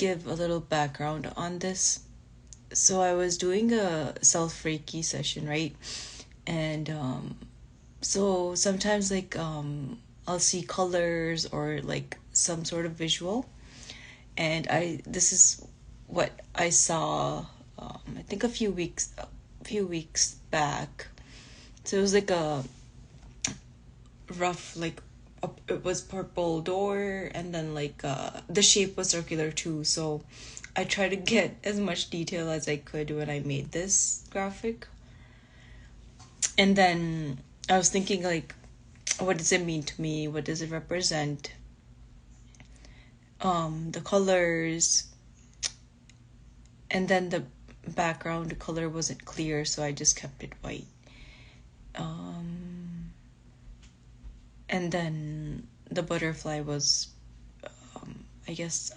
give a little background on this. So I was doing a self reiki session, right? And so sometimes like I'll see colors or like some sort of visual, and I this is what I saw. I think a few weeks back. So it was like a rough like it was purple door, and then like the shape was circular too. So I tried to get as much detail as I could when I made this graphic. And then I was thinking like, what does it mean to me? What does it represent? The colors, and then the background color wasn't clear, so I just kept it white. And then the butterfly was, I guess,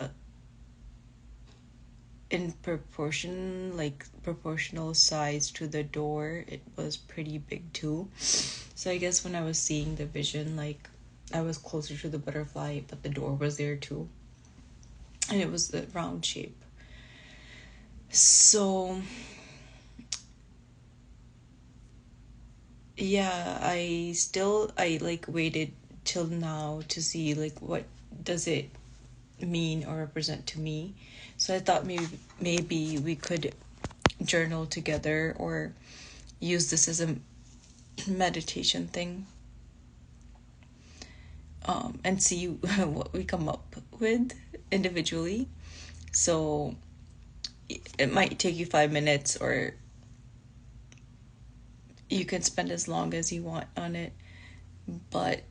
in proportional size to the door. It was pretty big too. So I guess when I was seeing the vision, like I was closer to the butterfly, but the door was there too. And it was the round shape. So yeah, I like waited till now to see like what does it mean or represent to me. So I thought maybe we could journal together or use this as a meditation thing, and see what we come up with individually. So it might take you 5 minutes, or you can spend as long as you want on it. But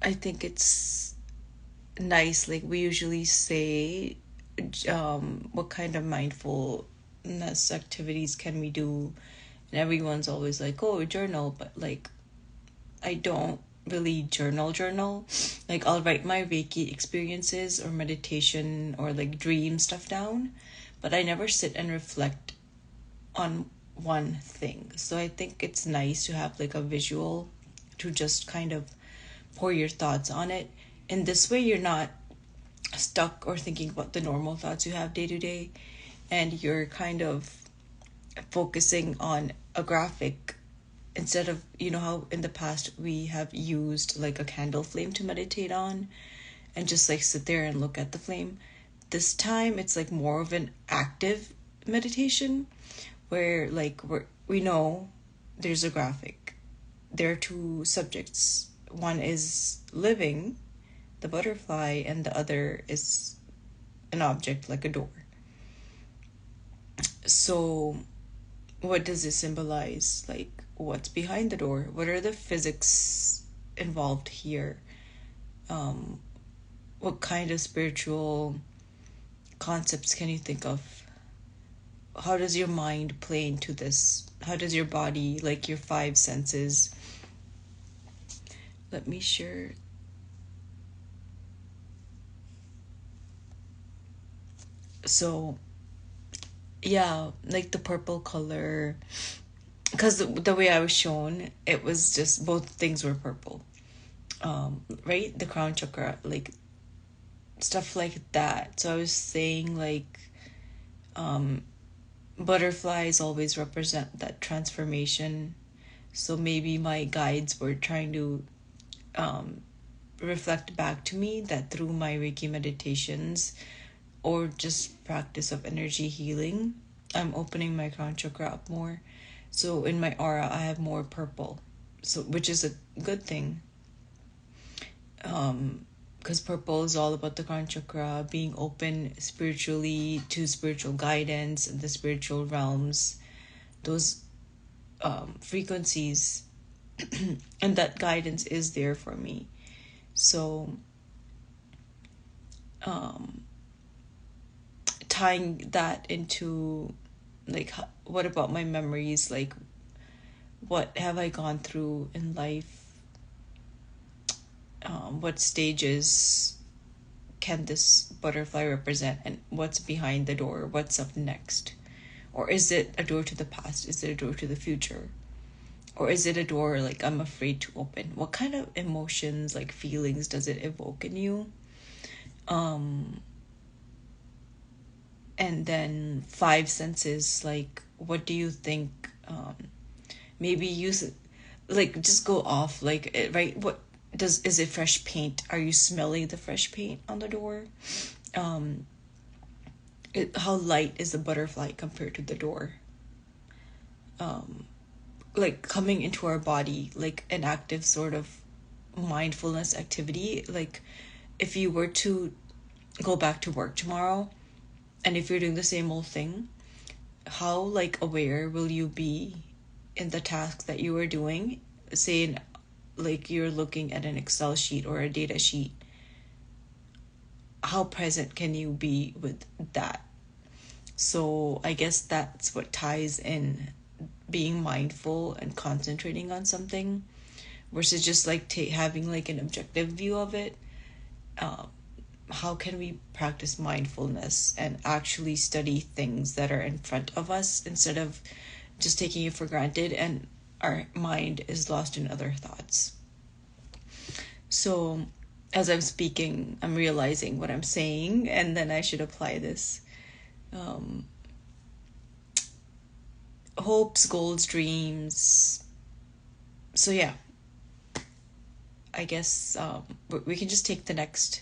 I think it's nice. Like we usually say, what kind of mindfulness activities can we do? And everyone's always like, oh, journal. But like, I don't really journal. Like I'll write my Reiki experiences or meditation or like dream stuff down, but I never sit and reflect on one thing. So I think it's nice to have like a visual to just kind of pour your thoughts on it. In this way, you're not stuck or thinking about the normal thoughts you have day to day, and you're kind of focusing on a graphic instead of, how in the past we have used like a candle flame to meditate on and just like sit there and look at the flame. This time it's like more of an active meditation where like we know there's a graphic. There are two subjects. One is living, the butterfly, and the other is an object like a door. So what does it symbolize? Like, what's behind the door? What are the physics involved here? What kind of spiritual concepts can you think of? How does your mind play into this? How does your body, like your five senses? Let me share. So, yeah, like the purple color, because the way I was shown, it was just both things were purple. Right? The crown chakra, like stuff like that. So I was saying like butterflies always represent that transformation. So maybe my guides were trying to reflect back to me that through my Reiki meditations or just practice of energy healing, I'm opening my crown chakra up more. So in my aura, I have more purple, so which is a good thing. Because purple is all about the crown chakra, being open spiritually to spiritual guidance, the spiritual realms, those frequencies, and that guidance is there for me. So, tying that into, like, what about my memories? Like, what have I gone through in life? What stages can this butterfly represent, and what's behind the door? What's up next? Or is it a door to the past? Is it a door to the future? Or is it a door like I'm afraid to open? What kind of emotions, like feelings, does it evoke in you? Um, and then five senses, like what do you think? Maybe use, like just go off, like right. What does, is it fresh paint? Are you smelling the fresh paint on the door? Um, how light is the butterfly compared to the door? Like coming into our body, like an active sort of mindfulness activity. Like if you were to go back to work tomorrow, and if you're doing the same old thing, how like aware will you be in the task that you are doing? Say, like you're looking at an Excel sheet or a data sheet, how present can you be with that? So I guess that's what ties in being mindful and concentrating on something versus just like having like an objective view of it. How can we practice mindfulness and actually study things that are in front of us instead of just taking it for granted and our mind is lost in other thoughts? So, as I'm speaking, I'm realizing what I'm saying, and then I should apply this. Um, hopes, goals, dreams. So, yeah, I guess we can just take the next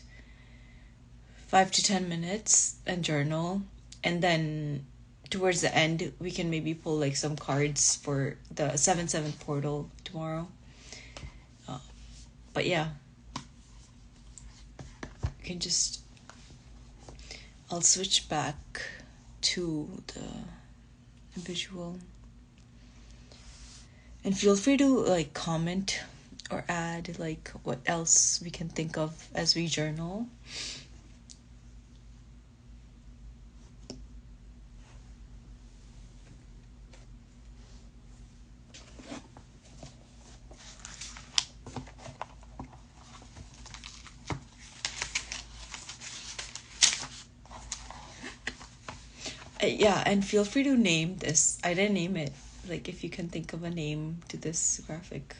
5 to 10 minutes and journal, and then towards the end we can maybe pull like some cards for the 7/7 portal tomorrow. But yeah, we can just, I'll switch back to the visual, and feel free to like comment or add like what else we can think of as we journal. Yeah, and feel free to name this. I didn't name it. Like if you can think of a name to this graphic.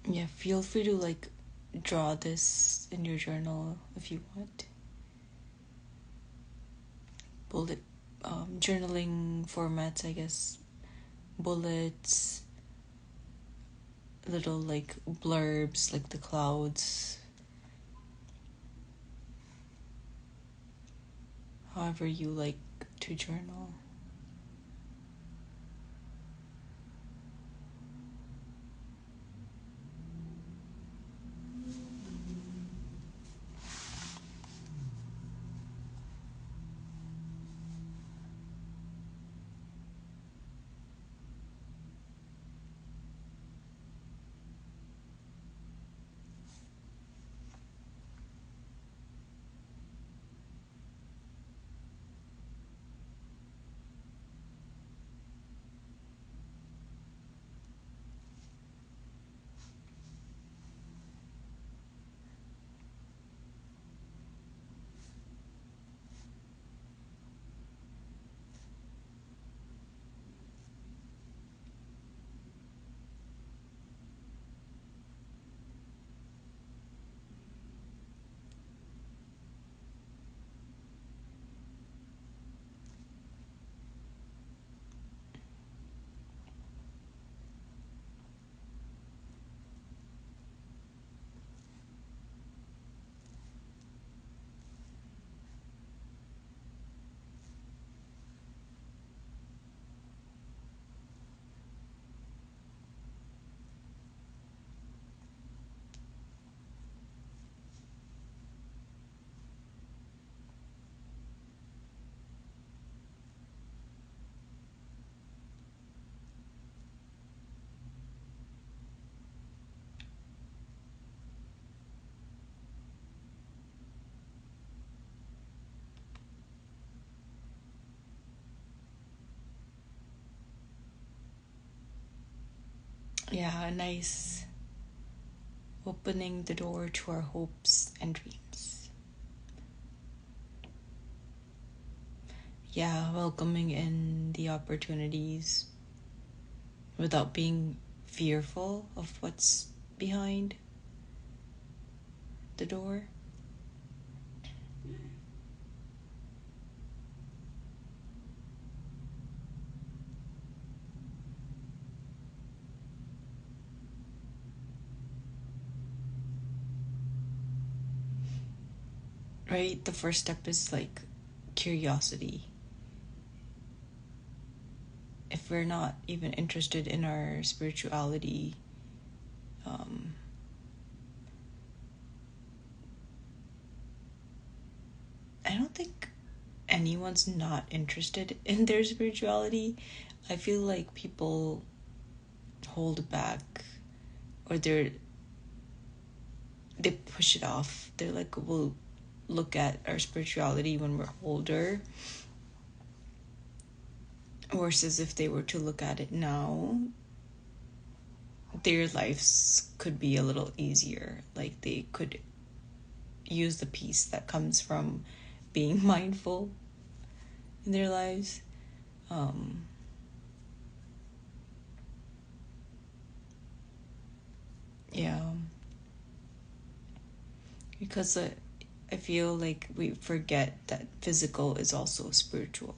Yeah, feel free to like draw this in your journal if you want. Bullet journaling formats, I guess. Bullets, little like blurbs, like the clouds. However you like to journal. Yeah, nice. Opening the door to our hopes and dreams. Yeah, welcoming in the opportunities without being fearful of what's behind the door. Right? The first step is like curiosity. If we're not even interested in our spirituality, um, I don't think anyone's not interested in their spirituality. I feel like people hold back, or they push it off. They're like, we'll look at our spirituality when we're older, versus if they were to look at it now, their lives could be a little easier. Like they could use the peace that comes from being mindful in their lives. Um, yeah, because I feel like we forget that physical is also spiritual.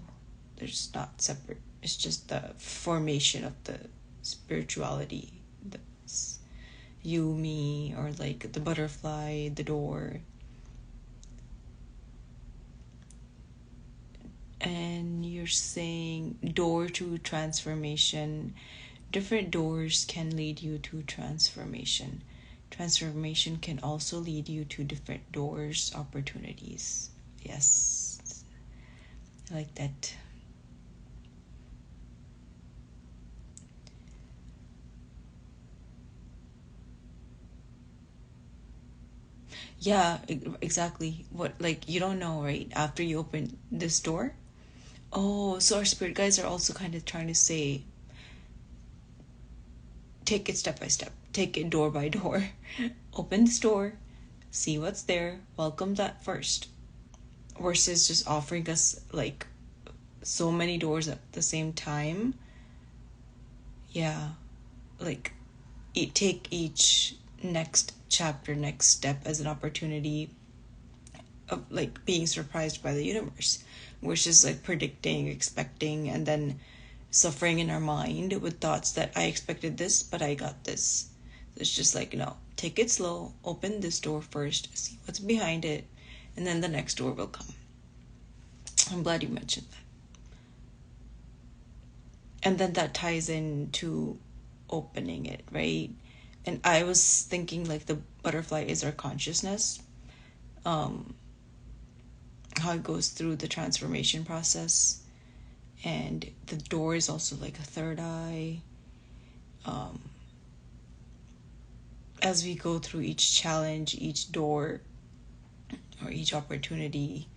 They're just not separate. It's just the formation of the spirituality. That's you, me, or like the butterfly, the door. And you're saying door to transformation. Different doors can lead you to transformation. Transformation can also lead you to different doors, opportunities. Yes, I like that. Yeah, exactly. What, like, you don't know, right? After you open this door. Oh, so our spirit guides are also kind of trying to say, take it step by step, take it door by door. Open this door, see what's there, welcome that first. Versus just offering us like so many doors at the same time. Yeah, like take each next chapter, next step as an opportunity of like being surprised by the universe, which is like predicting, expecting, and then suffering in our mind with thoughts that I expected this, but I got this. It's just like, no, take it slow, open this door first, see what's behind it, and then the next door will come. I'm glad you mentioned that. And then that ties into opening it, right? And I was thinking like the butterfly is our consciousness, how it goes through the transformation process. And the door is also like a third eye. As we go through each challenge, each door, or each opportunity,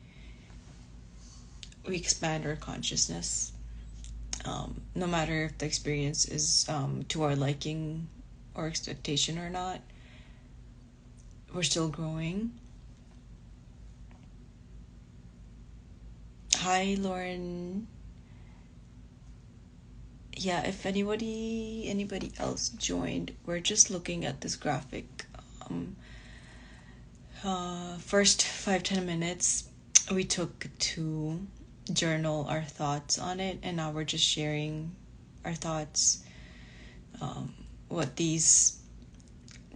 we expand our consciousness. No matter if the experience is to our liking or expectation or not, we're still growing. Hi, Lauren. Yeah, if anybody else joined, we're just looking at this graphic. First 5-10 minutes we took to journal our thoughts on it, and now we're just sharing our thoughts, what these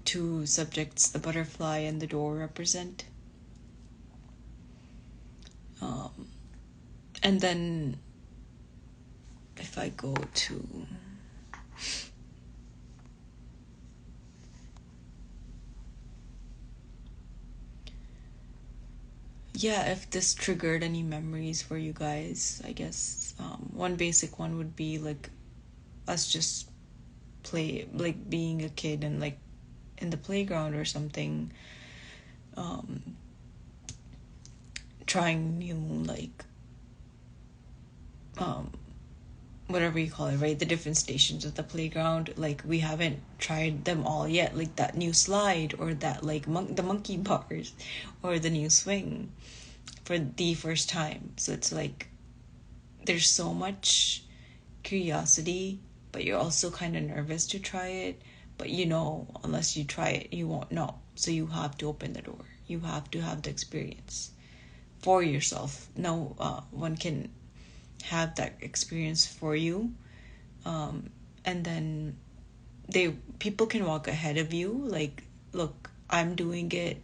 two subjects, the butterfly and the door, represent. And then if I go to if this triggered any memories for you guys, I guess one basic one would be like us just play, like being a kid and like in the playground or something, trying new, like whatever you call it, right? The different stations of the playground. Like we haven't tried them all yet, like that new slide or that like the monkey bars or the new swing for the first time. So it's like there's so much curiosity, but you're also kind of nervous to try it. But unless you try it, you won't know. So you have to open the door. You have to have the experience for yourself. No one can have that experience for you. And then people can walk ahead of you, like, look, I'm doing it,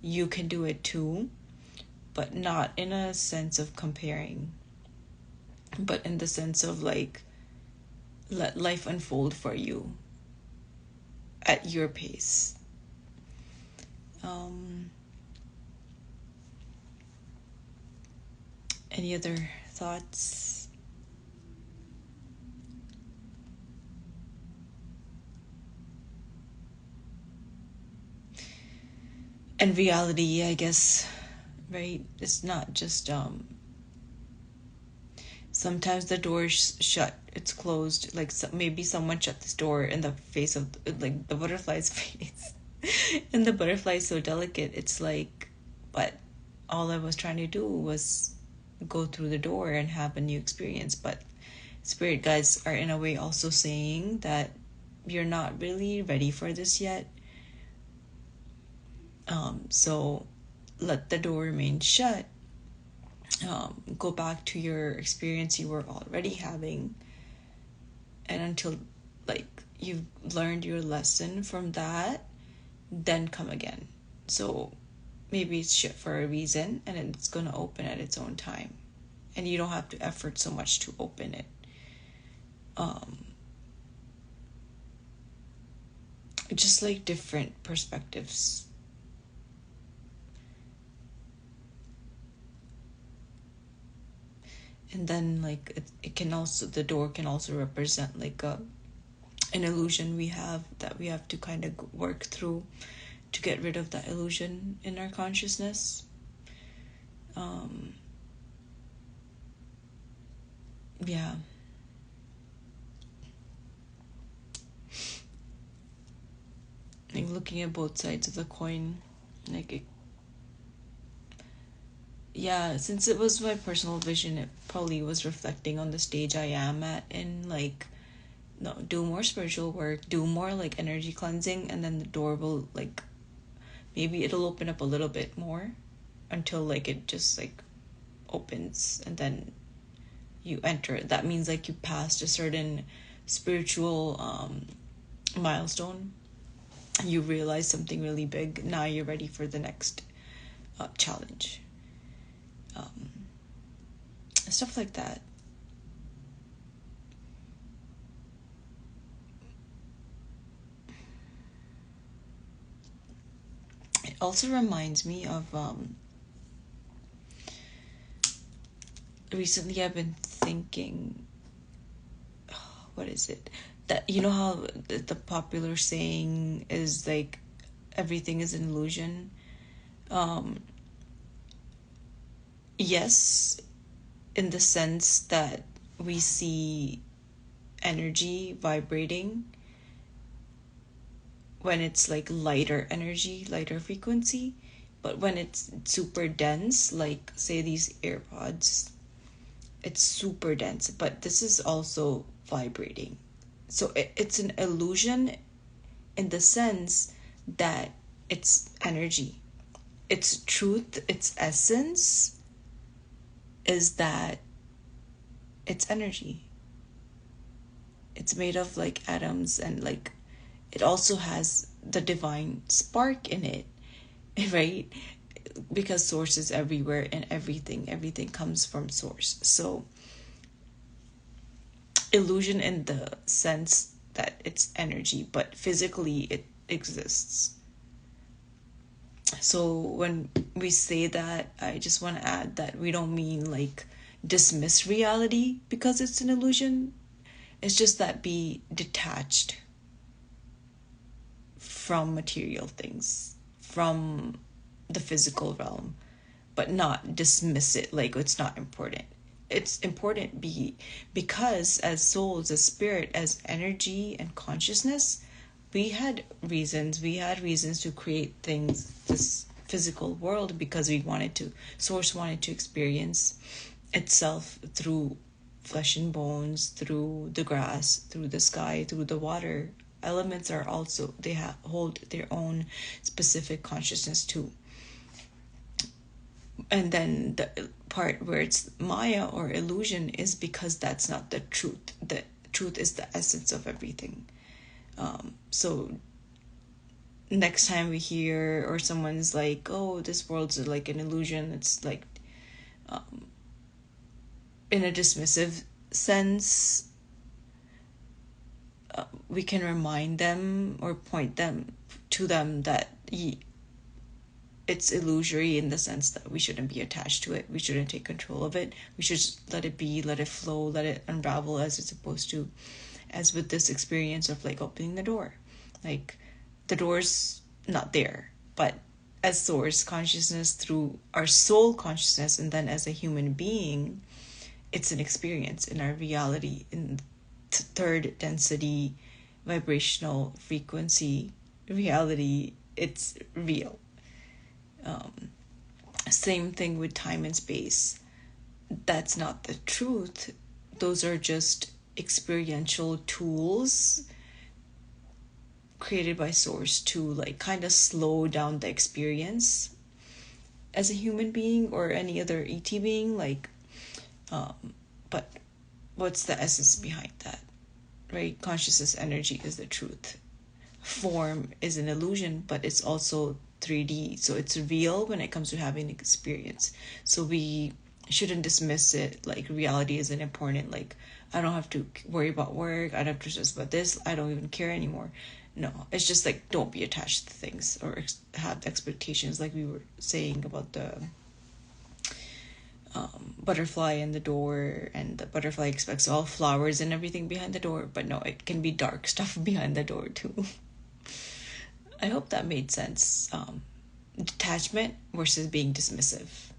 you can do it too, but not in a sense of comparing, but in the sense of like, let life unfold for you at your pace. Any other thoughts? And reality, I guess, right? It's not just sometimes the door's shut, it's closed, like maybe someone shut this door in the face of like the butterfly's face. And the butterfly is so delicate, it's like, but all I was trying to do was go through the door and have a new experience. But spirit guides are in a way also saying that you're not really ready for this yet. So let the door remain shut. Go back to your experience you were already having, and until like you've learned your lesson from that, then come again. So maybe it's shut for a reason, and it's going to open at its own time, and you don't have to effort so much to open it. Just like different perspectives. And then like it can also, the door can also represent like an illusion we have that we have to kind of work through to get rid of that illusion in our consciousness. Yeah. Like looking at both sides of the coin, like since it was my personal vision, it probably was reflecting on the stage I am at in like No, do more spiritual work, do more like energy cleansing, and then the door will like, maybe it'll open up a little bit more until like it just like opens, and then you enter. That means like you passed a certain spiritual milestone. You realize something really big. Now you're ready for the next challenge. Stuff like that. It also reminds me of recently I've been thinking, what is it? That, you know how the popular saying is like everything is an illusion. Um, yes, in the sense that we see energy vibrating when it's like lighter energy, lighter frequency, but when it's super dense, like say these AirPods, it's super dense, but this is also vibrating. So it's an illusion in the sense that it's energy. Its truth, its essence is that it's energy. It's made of like atoms, and like it also has the divine spark in it, right? Because source is everywhere, and everything comes from source. So illusion in the sense that it's energy, but physically it exists. So when we say that, I just want to add that we don't mean like dismiss reality because it's an illusion. It's just that be detached from material things, from the physical realm, but not dismiss it like it's not important. It's important because as souls, as spirit, as energy and consciousness, we had reasons to create things, this physical world, because source wanted to experience itself through flesh and bones, through the grass, through the sky, through the water. Elements are also, they hold their own specific consciousness too. And then the part where it's Maya or illusion is because that's not the truth. The truth is the essence of everything. So next time we hear or someone's like, oh, this world's like an illusion, it's like in a dismissive sense, we can remind them or point them to them that it's illusory in the sense that we shouldn't be attached to it. We shouldn't take control of it. We should just let it be, let it flow, let it unravel as it's supposed to. As with this experience of like opening the door. Like the door's not there, but as source consciousness, through our soul consciousness, and then as a human being, it's an experience in our reality, in third density vibrational frequency reality. It's real. Same thing with time and space. That's not the truth. Those are just experiential tools created by source to like kind of slow down the experience as a human being or any other ET being, like but what's the essence behind that, right? Consciousness, energy is the truth. Form is an illusion, but it's also 3D, so it's real when it comes to having an experience. So we shouldn't dismiss it like reality isn't important, like I don't have to worry about work, I don't have to stress about this, I don't even care anymore. No, it's just like don't be attached to things or have expectations, like we were saying about the butterfly in the door, and the butterfly expects all flowers and everything behind the door, but no, it can be dark stuff behind the door too. I hope that made sense. Detachment versus being dismissive,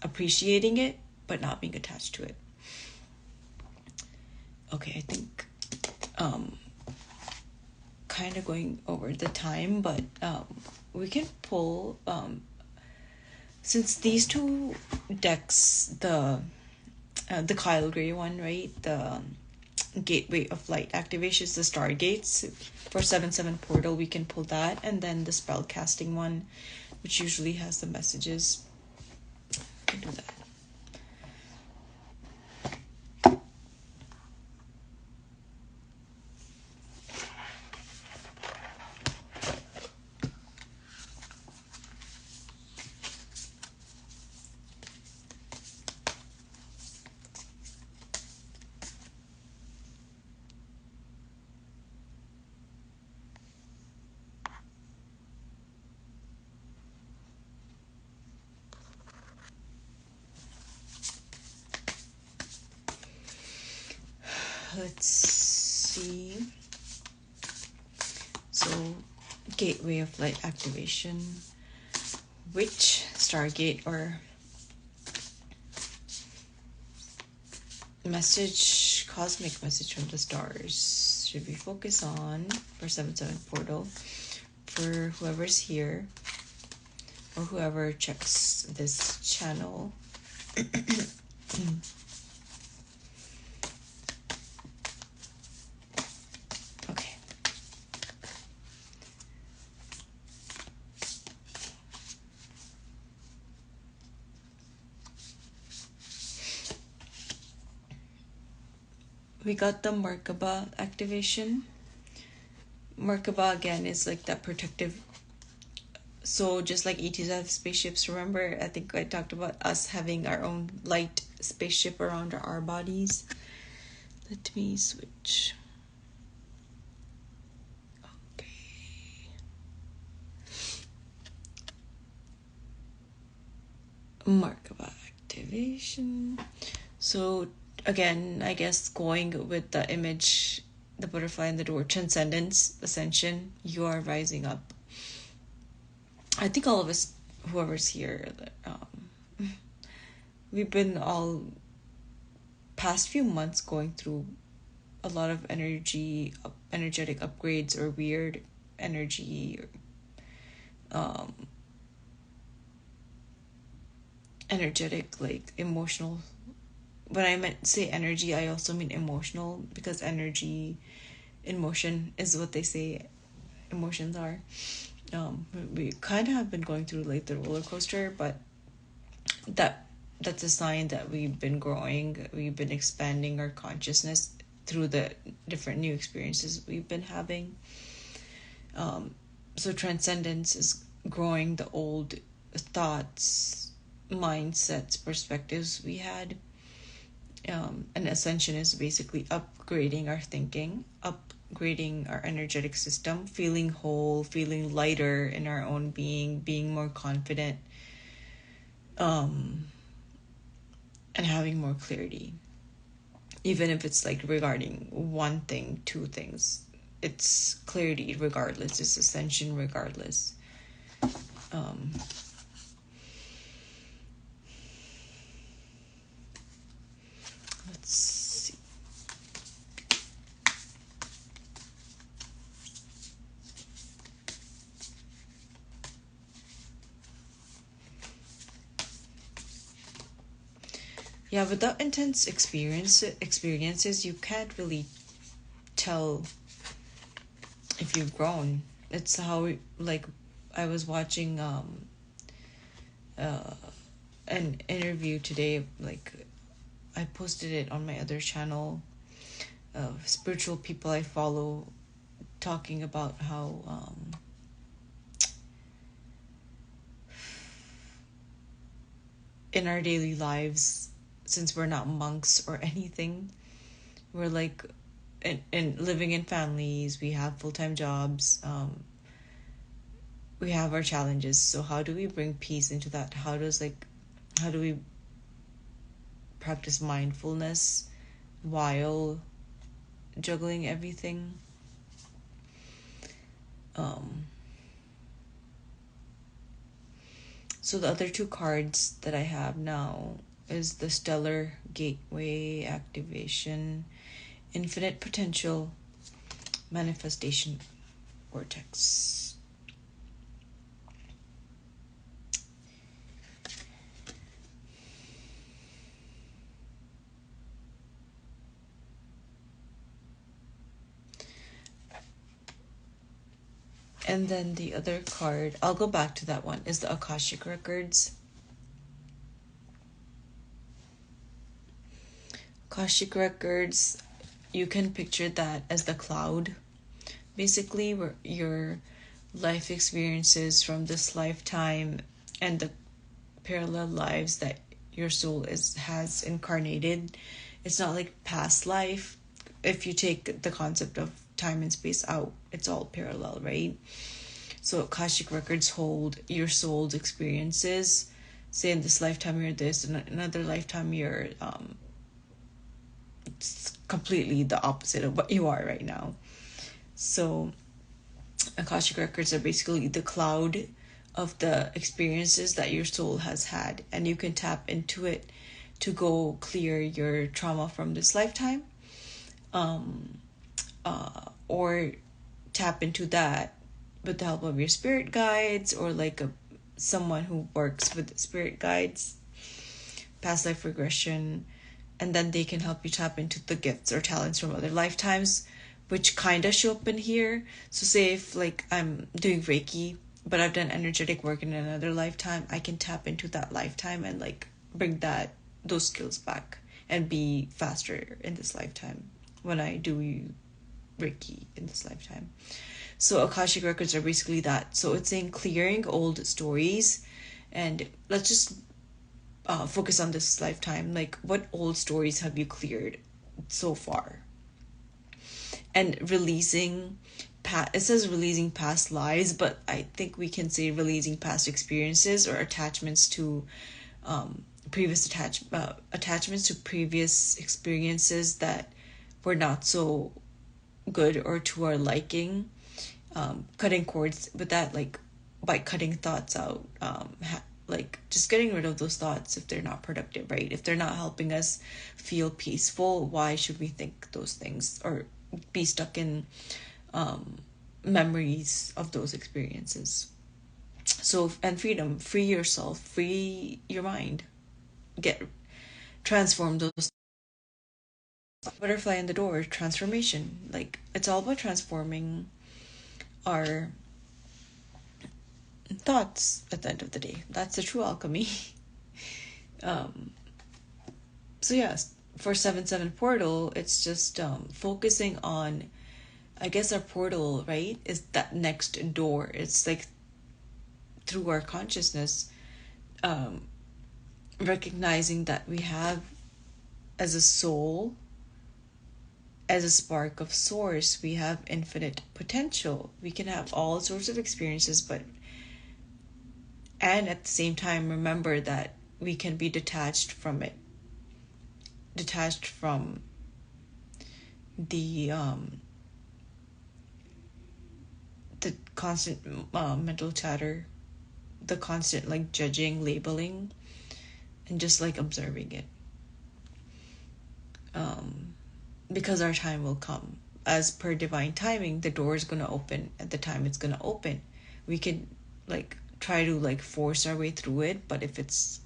appreciating it but not being attached to it. Okay, I think kind of going over the time, but we can pull since these two decks, the Kyle Gray one, right, the gateway of light activation is the stargates. For 7/7 portal, we can pull that, and then the spell casting one, which usually has the messages. We can do that. Let's see. So, gateway of light activation. Which stargate or message, cosmic message from the stars should we focus on for 7/7 portal for whoever's here or whoever checks this channel? Okay. We got the Merkaba activation. Merkaba again is like that protective. So just like ETs have spaceships, remember I think I talked about us having our own light spaceship around our bodies. Let me switch. Okay. Merkaba activation. So again, I guess going with the image, the butterfly in the door, transcendence, ascension, you are rising up. I think all of us, whoever's here, we've been all past few months going through a lot of energetic upgrades or weird energy, energetic, like emotional. When I meant say energy, I also mean emotional, because energy in motion is what they say emotions are. We kind of have been going through like the roller coaster, but that's a sign that we've been growing, we've been expanding our consciousness through the different new experiences we've been having. So transcendence is growing the old thoughts, mindsets, perspectives we had. And ascension is basically upgrading our thinking, upgrading our energetic system, feeling whole, feeling lighter in our own being more confident, and having more clarity. Even if it's like regarding one thing, two things, it's clarity regardless, it's ascension regardless. Let's see. Yeah, without intense experiences, you can't really tell if you've grown. It's how, like, I was watching an interview today, like I posted it on my other channel of spiritual people I follow, talking about how in our daily lives, since we're not monks or anything, we're like in living in families, we have full-time jobs, we have our challenges. So how do we bring peace into that? How do we practice mindfulness while juggling everything? So the other two cards that I have now is the Stellar Gateway Activation, Infinite Potential, Manifestation Vortex. And then the other card, I'll go back to that one, is the Akashic Records. Akashic Records, you can picture that as the cloud. Basically, where your life experiences from this lifetime and the parallel lives that your soul has incarnated. It's not like past life. If you take the concept of time and space out, it's all parallel, right? So Akashic Records hold your soul's experiences. Say in this lifetime you're this, in another lifetime you're it's completely the opposite of what you are right now. So Akashic Records are basically the cloud of the experiences that your soul has had, and you can tap into it to go clear your trauma from this lifetime, or tap into that with the help of your spirit guides, or like someone who works with spirit guides, past life regression, and then they can help you tap into the gifts or talents from other lifetimes, which kind of show up in here. So say if like I'm doing reiki, but I've done energetic work in another lifetime, I can tap into that lifetime and like bring those skills back and be faster in this lifetime when I do reiki in this lifetime. So Akashic Records are basically that. So it's saying clearing old stories, and let's just focus on this lifetime. Like, what old stories have you cleared so far? And releasing, it says releasing past lives, but I think we can say releasing past experiences or attachments to attachments to previous experiences that were not so good or to our liking. Cutting cords with that, like by cutting thoughts out, like just getting rid of those thoughts if they're not productive, right? If they're not helping us feel peaceful, why should we think those things or be stuck in memories of those experiences? So, and freedom, free yourself, free your mind, transform those. Butterfly in the door, transformation. Like, it's all about transforming our thoughts at the end of the day. That's the true alchemy. So yes, for 7-7 portal, it's just focusing on, I guess our portal, right, is that next door. It's like through our consciousness, recognizing that we have, as a soul, as a spark of source, we have infinite potential. We can have all sorts of experiences, and at the same time remember that we can be detached from it, detached from the constant mental chatter, the constant like judging, labeling, and just like observing it, because our time will come. As per divine timing, the door is going to open at the time it's going to open. We can like try to like force our way through it, but if it's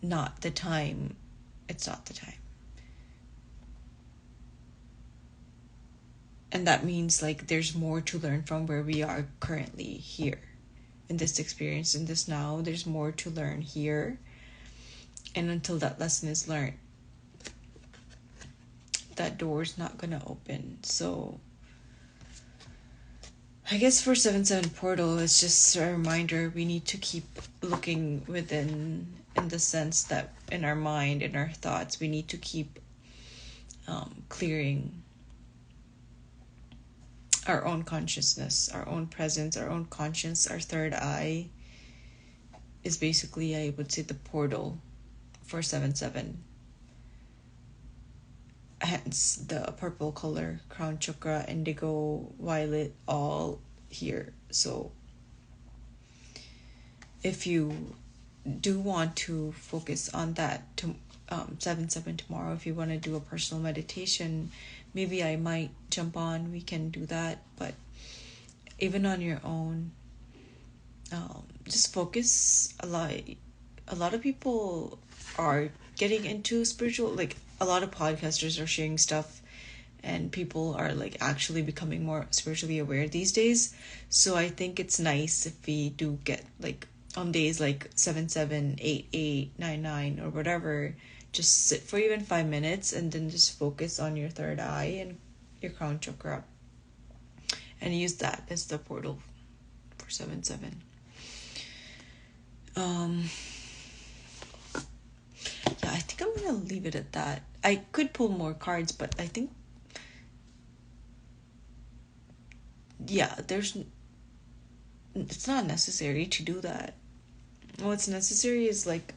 not the time, it's not the time. And that means like there's more to learn from where we are currently here in this experience, in this now. There's more to learn here, and until that lesson is learned, that door's not gonna open. So I guess for 7-7 portal, it's just a reminder we need to keep looking within, in the sense that in our mind, in our thoughts, we need to keep clearing our own consciousness, our own presence, our own conscience. Our third eye is basically, I would say, the portal for 7-7. Hence the purple color, crown chakra, indigo, violet, all here. So if you do want to focus on that, to 7-7 tomorrow, if you want to do a personal meditation, maybe I might jump on, we can do that. But even on your own, just focus. A lot of people are getting into spiritual, like a lot of podcasters are sharing stuff, and people are like actually becoming more spiritually aware these days. So I think it's nice if we do get like on days like 7, 7, 8, 8, 9, 9, or whatever, just sit for even 5 minutes and then just focus on your third eye and your crown chakra and use that as the portal for 7, 7. Yeah, I think I'm gonna leave it at that. I could pull more cards, but I think, yeah, it's not necessary to do that. What's necessary is like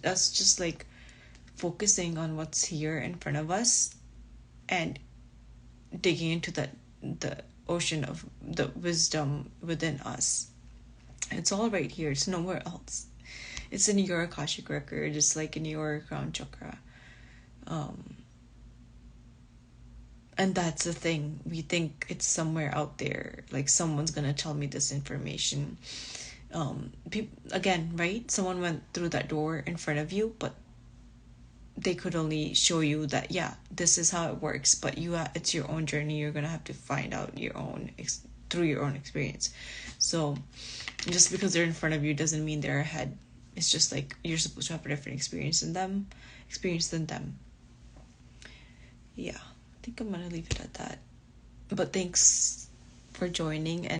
us just like focusing on what's here in front of us and digging into the ocean of the wisdom within us. It's all right here. It's nowhere else. It's in your Akashic record. It's like in your crown chakra. And that's the thing. We think it's somewhere out there. Like someone's gonna tell me this information. Again, right? Someone went through that door in front of you, but they could only show you that, yeah, this is how it works. But it's your own journey. You're gonna have to find out your own through your own experience. So just because they're in front of you doesn't mean they're ahead. It's just like you're supposed to have a different experience than them. Yeah, I think I'm gonna leave it at that. But thanks for joining, and